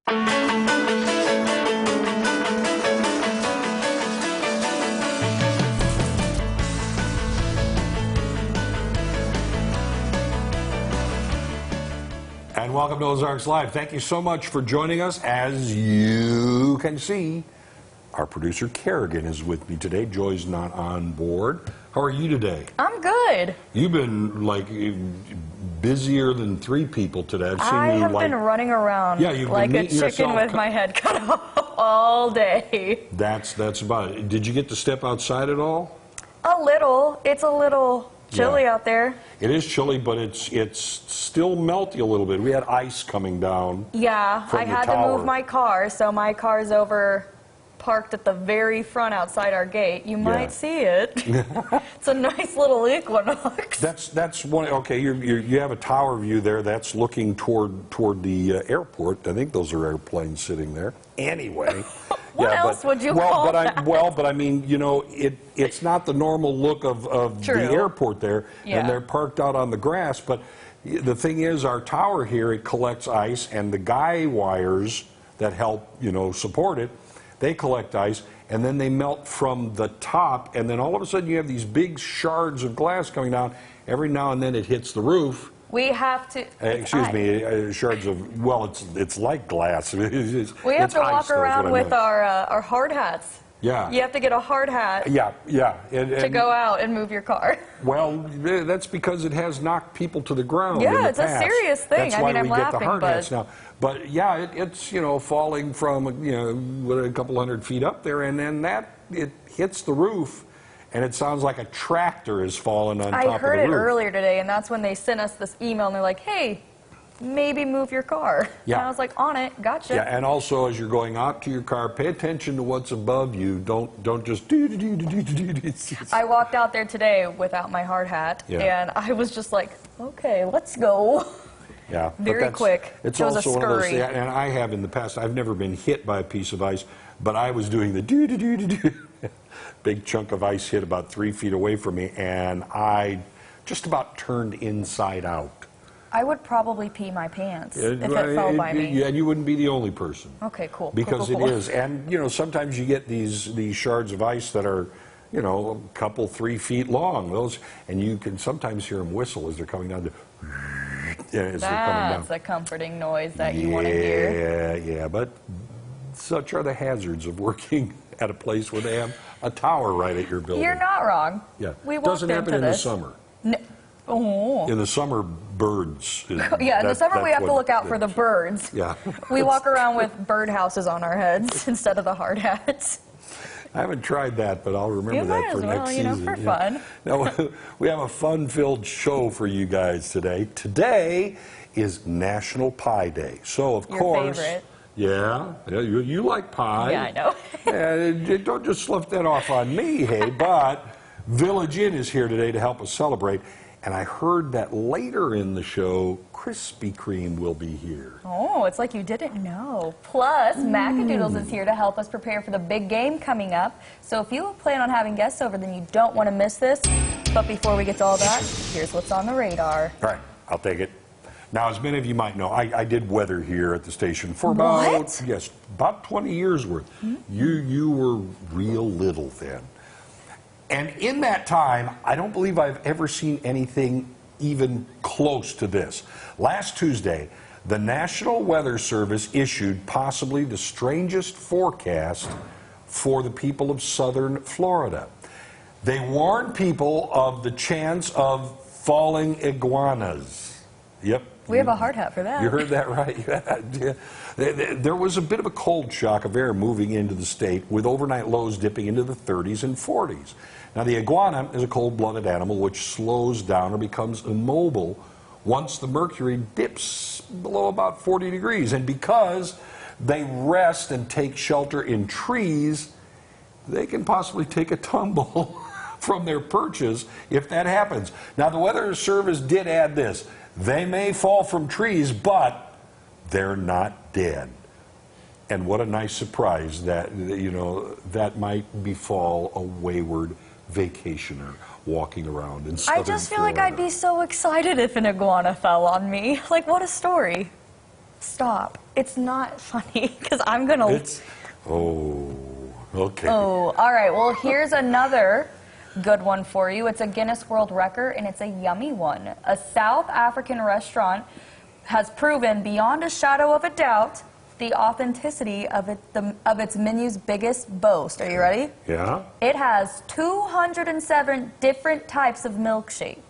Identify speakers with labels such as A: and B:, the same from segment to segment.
A: And welcome to Ozarks Live. Thank you so much for joining us. As you can see, our producer Kerrigan is with me today. Joy's not on board. How are you today?
B: I'm good.
A: You've been like busier than 3 people today.
B: I have been running around like a chicken with my head cut off all day.
A: That's about it. Did you get to step outside at all?
B: A little. It's a little chilly out there.
A: It is chilly, but it's still melty a little bit. We had ice coming down.
B: Yeah, I had to move my car, so my car's parked at the very front outside our gate. You might see it. It's a nice little equinox.
A: That's one. Okay, you have a tower view there. That's looking toward the airport. I think those are airplanes sitting there. Anyway.
B: What else would you call that?
A: But I mean, you know, it's not the normal look of the airport there, and they're parked out on the grass. But the thing is, our tower here, it collects ice, and the guy wires that help, you know, support it, they collect ice, and then they melt from the top, and then all of a sudden you have these big shards of glass coming down. Every now and then it hits the roof.
B: We have to.
A: Excuse me, shards of. Well, it's like glass.
B: We have to walk around with our hard hats.
A: Yeah.
B: You have to get a hard hat. To go out and move your car.
A: Well, that's because it has knocked people to the ground.
B: Yeah, it's a serious thing.
A: That's why we get the hard hats now. But yeah, it's falling from a couple hundred feet up there, and then it hits the roof. And it sounds like a tractor is falling on top of the roof.
B: I heard it earlier today, and that's when they sent us this email, and they're like, hey, maybe move your car.
A: Yeah.
B: And I was like, on it, gotcha.
A: Yeah, and also as you're going out to your car, pay attention to what's above you. Don't just
B: I walked out there today without my hard hat, and I was just like, okay, let's go.
A: Yeah.
B: Very quick.
A: It's
B: was
A: also
B: a
A: one of those,
B: scurry.
A: and I have in the past, I've never been hit by a piece of ice, but I was doing the do-do-do-do-do. Big chunk of ice hit about 3 feet away from me, and I just about turned inside out.
B: I would probably pee my pants if it fell by me.
A: Yeah, and you wouldn't be the only person.
B: Okay, cool.
A: Because it is. And, you know, sometimes you get these shards of ice that are, you know, a couple, 3 feet long. Those, and you can sometimes hear them whistle as they're coming down.
B: That's a comforting noise that you want to hear.
A: Yeah, but such are the hazards of working at a place where they have a tower right at your building.
B: You're not wrong.
A: Yeah.
B: We
A: doesn't happen in the summer.
B: No. Oh.
A: In the summer, birds.
B: In the summer we have to look out for the birds.
A: Yeah.
B: We walk around with bird houses on our heads instead of the hard hats.
A: I haven't tried that, but I'll remember that for next season.
B: You know, for fun.
A: Now, we have a fun-filled show for you guys today. Today is National Pie Day. So, of course...
B: favorite.
A: Yeah, you like pie.
B: Yeah, I know.
A: And don't just slough that off on me, hey, but Village Inn is here today to help us celebrate. And I heard that later in the show, Krispy Kreme will be here.
B: Oh, it's like you didn't know. Plus, Macadoodles is here to help us prepare for the big game coming up. So if you plan on having guests over, then you don't want to miss this. But before we get to all that, here's what's on the radar.
A: All right, I'll take it. Now, as many of you might know, I did weather here at the station for about 20 years worth. You were real little then. And in that time, I don't believe I've ever seen anything even close to this. Last Tuesday, the National Weather Service issued possibly the strangest forecast for the people of southern Florida. They warned people of the chance of falling iguanas. Yep.
B: We have a hard hat for that.
A: You heard that right. Yeah. There was a bit of a cold shock of air moving into the state, with overnight lows dipping into the 30s and 40s. Now, the iguana is a cold-blooded animal which slows down or becomes immobile once the mercury dips below about 40 degrees. And because they rest and take shelter in trees, they can possibly take a tumble from their perches if that happens. Now, the Weather Service did add this. They may fall from trees, but they're not dead. And what a nice surprise that, you know, that might befall a wayward vacationer walking around in southern
B: I just feel
A: Florida.
B: like I'd be so excited if an iguana fell on me. Like, what a story. Stop. It's not funny because I'm going to...
A: Oh, okay.
B: Oh, all right. Well, here's another good one for you. It's a Guinness World Record, and it's a yummy one. A South African restaurant has proven beyond a shadow of a doubt the authenticity of its menu's biggest boast. Are you ready?
A: Yeah?
B: It has 207 different types of milkshakes.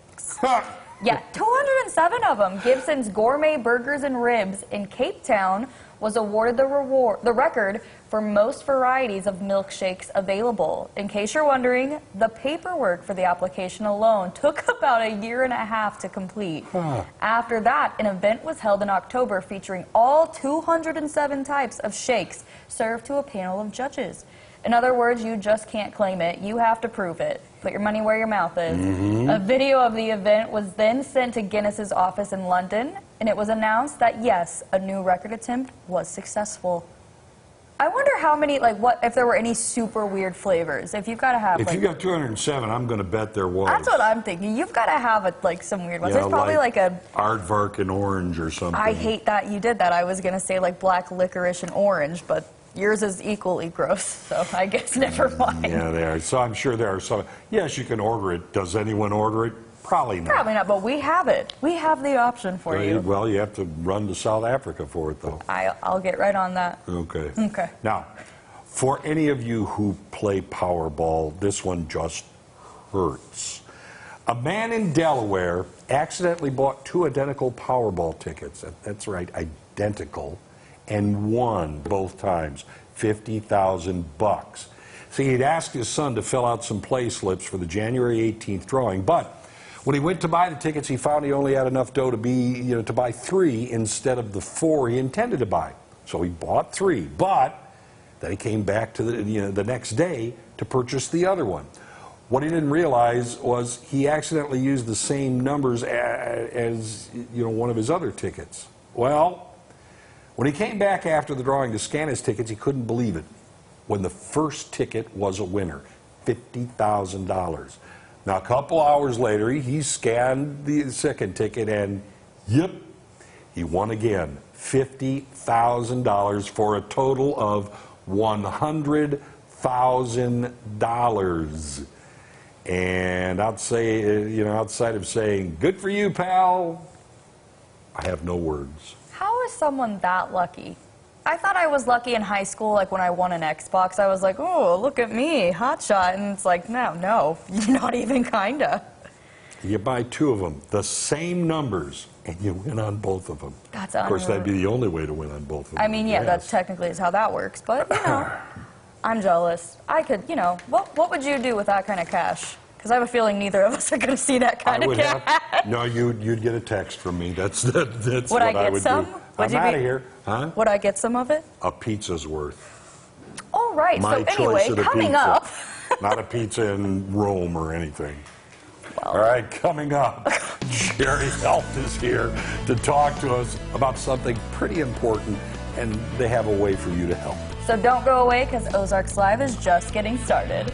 B: Yeah, 207 of them. Gibson's Gourmet Burgers and Ribs in Cape Town was awarded the record for most varieties of milkshakes available. In case you're wondering, the paperwork for the application alone took about a year and a half to complete. After that, an event was held in October featuring all 207 types of shakes served to a panel of judges. In other words, you just can't claim it. You have to prove it. Put your money where your mouth is. A video of the event was then sent to Guinness's office in London, and it was announced that, yes, a new record attempt was successful. I wonder how many, like, what if there were any super weird flavors. If you've got to have,
A: if you got 207, I'm going to bet there was.
B: That's what I'm thinking. You've got to have, like, some weird ones.
A: Yeah,
B: There's probably, like a...
A: aardvark and orange or something.
B: I hate that you did that. I was going to say, like, black licorice and orange, but... yours is equally gross, so I guess never mind.
A: Yeah, they are. So I'm sure there are some. Yes, you can order it. Does anyone order it? Probably not.
B: Probably not, but we have it. We have the option for you.
A: Well, you have to run to South Africa for it, though.
B: I'll get right on that.
A: Okay.
B: Okay.
A: Now, for any of you who play Powerball, this one just hurts. A man in Delaware accidentally bought 2 identical Powerball tickets. That's right, identical. And won both times, $50,000. See, he'd asked his son to fill out some play slips for the January 18th drawing, but when he went to buy the tickets, he found he only had enough dough to buy 3 instead of the 4 he intended to buy. So he bought 3, but then he came back to the next day to purchase the other one. What he didn't realize was he accidentally used the same numbers as one of his other tickets. Well, when he came back after the drawing to scan his tickets, he couldn't believe it. When the first ticket was a winner, $50,000. Now, a couple hours later, he scanned the second ticket and, yep, he won again, $50,000 for a total of $100,000. And I'd say, outside of saying, good for you, pal, I have no words.
B: How is someone that lucky? I thought I was lucky in high school, like when I won an Xbox. I was like, oh, look at me, hotshot. And it's like, no, not even kinda.
A: You buy 2 of them, the same numbers, and you win on both of them.
B: That's
A: unreal. Of course, that'd be the only way to win on both of them.
B: I mean, yeah, that technically is how that works. But, I'm jealous. I could, what would you do with that kind of cash? Because I have a feeling neither of us are going to see that kind of cash.
A: No, you'd get a text from me. That's what
B: I
A: would
B: get some?
A: do. I'm out of here. Huh?
B: Would I get some of it?
A: A pizza's worth.
B: All right.
A: My
B: so anyway, coming up.
A: Not a pizza in Rome or anything.
B: Well,
A: all right, coming up, Sherry Helft is here to talk to us about something pretty important, and they have a way for you to help.
B: So don't go away, because Ozarks Live is just getting started.